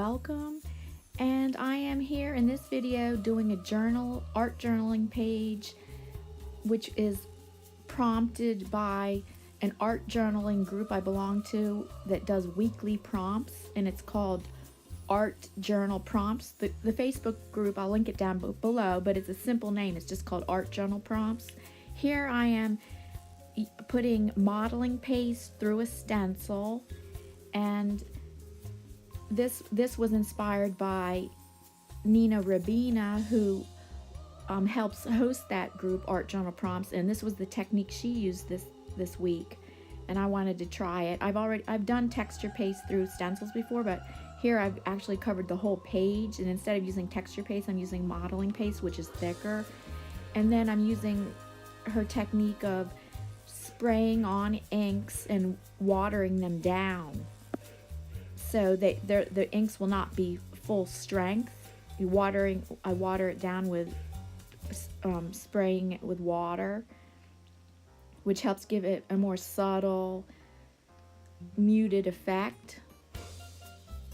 welcome, and I am here in this video doing a art journaling page which is prompted by an art journaling group I belong to that does weekly prompts, and it's called Art Journal Prompts. The Facebook group, I'll link it down below, but it's a simple name. It's just called Art Journal Prompts. Here I am putting modeling paste through a stencil, and this was inspired by Nina Rabina, who helps host that group, Art Journal Prompts, and this was the technique she used this week, and I wanted to try it. I've done texture paste through stencils before, but here I've actually covered the whole page, and instead of using texture paste, I'm using modeling paste, which is thicker, and then I'm using her technique of spraying on inks and watering them down so the inks will not be full strength. I water it down with spraying it with water, which helps give it a more subtle, muted effect.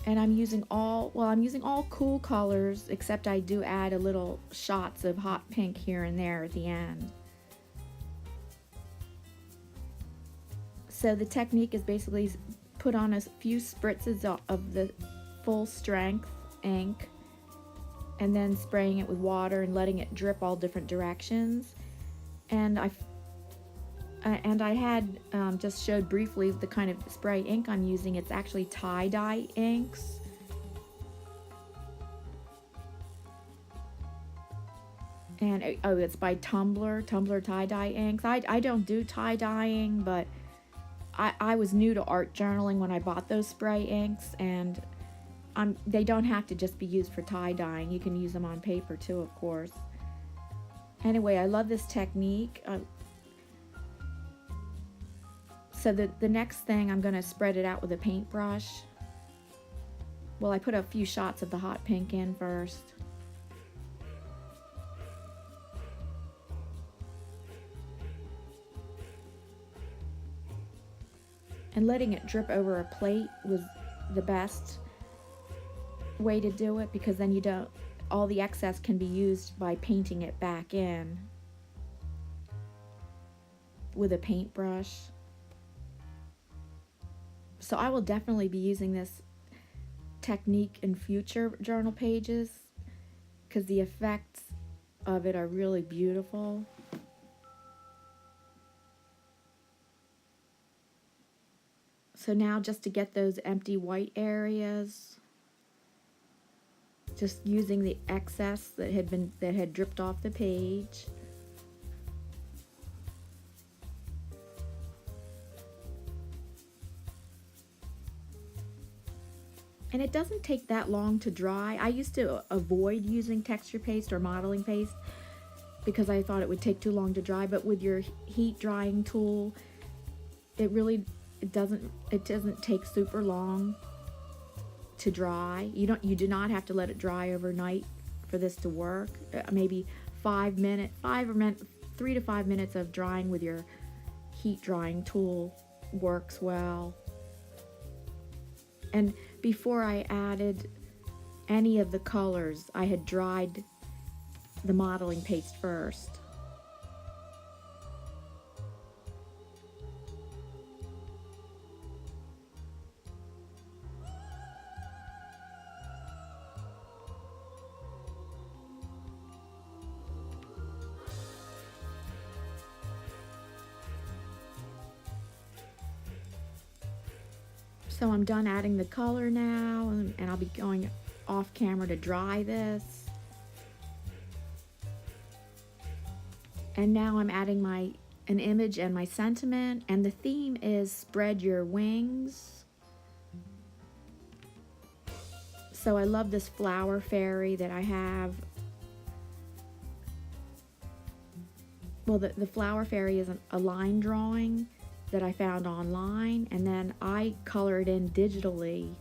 And I'm using all cool colors, except I do add a little shots of hot pink here and there at the end. So the technique is basically put on a few spritzes of the full strength ink, and then spraying it with water and letting it drip all different directions. And I had just showed briefly the kind of spray ink I'm using. It's actually tie-dye inks. And it's by Tumbler tie-dye inks. I don't do tie-dyeing, but I was new to art journaling when I bought those spray inks, and they don't have to just be used for tie-dyeing. You can use them on paper too, of course. Anyway, I love this technique. So the next thing, I'm going to spread it out with a paintbrush. Well, I put a few shots of the hot pink in first. And letting it drip over a plate was the best way to do it, because then all the excess can be used by painting it back in with a paintbrush. So I will definitely be using this technique in future journal pages, because the effects of it are really beautiful. So now, just to get those empty white areas, just using the excess that had dripped off the page. And it doesn't take that long to dry. I used to avoid using texture paste or modeling paste because I thought it would take too long to dry, but with your heat drying tool, it doesn't take super long to dry. You do not have to let it dry overnight for this to work. Maybe 3 to 5 minutes of drying with your heat drying tool works well. And before I added any of the colors, I had dried the modeling paste first. So I'm done adding the color now, and I'll be going off camera to dry this. And now I'm adding an image and my sentiment, and the theme is spread your wings. So I love this flower fairy that I have. Well, the flower fairy is a line drawing that I found online, and then I color it in digitally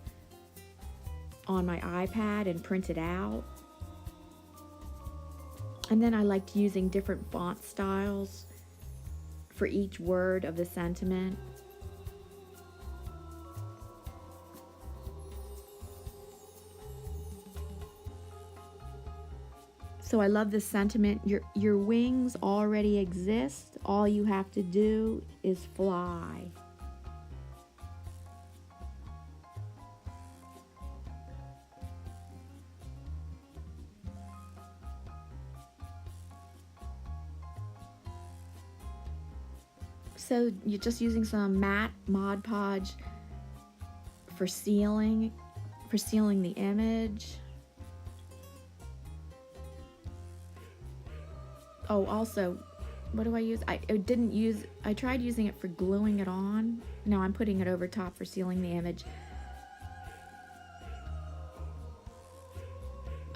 on my iPad and print it out. And then I liked using different font styles for each word of the sentiment. So I love this sentiment. Your wings already exist. All you have to do is fly. So you're just using some matte Mod Podge for sealing the image. Oh, also, what do I use? I tried using it for gluing it on. Now I'm putting it over top for sealing the image.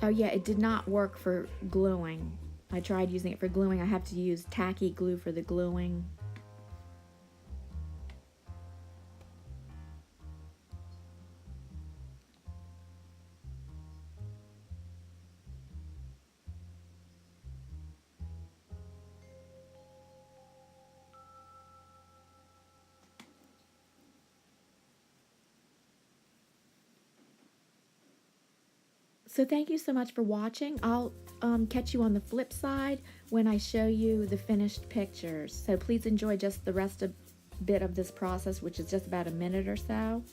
Oh yeah, it did not work for gluing. I tried using it for gluing. I have to use tacky glue for the gluing. So thank you so much for watching. I'll catch you on the flip side when I show you the finished pictures. So please enjoy just the rest of bit of this process, which is just about a minute or so.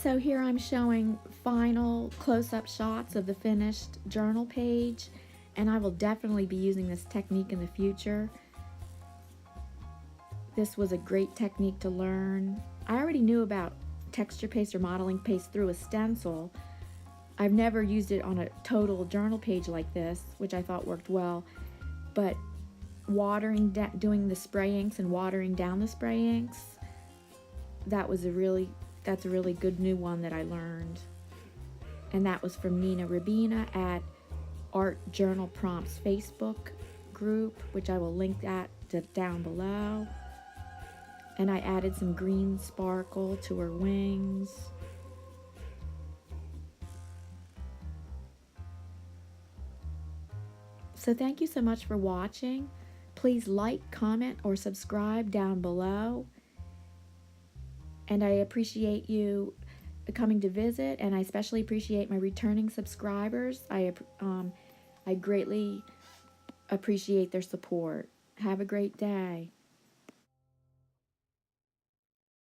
So here I'm showing final close-up shots of the finished journal page, and I will definitely be using this technique in the future. This was a great technique to learn. I already knew about texture paste or modeling paste through a stencil. I've never used it on a total journal page like this, which I thought worked well, but doing the spray inks and watering down the spray inks, that's a really good new one that I learned. And that was from Nina Rabina at Art Journal Prompts Facebook group, which I will link that down below. And I added some green sparkle to her wings. So thank you so much for watching. Please like, comment, or subscribe down below. And I appreciate you coming to visit, and I especially appreciate my returning subscribers. I greatly appreciate their support. Have a great day.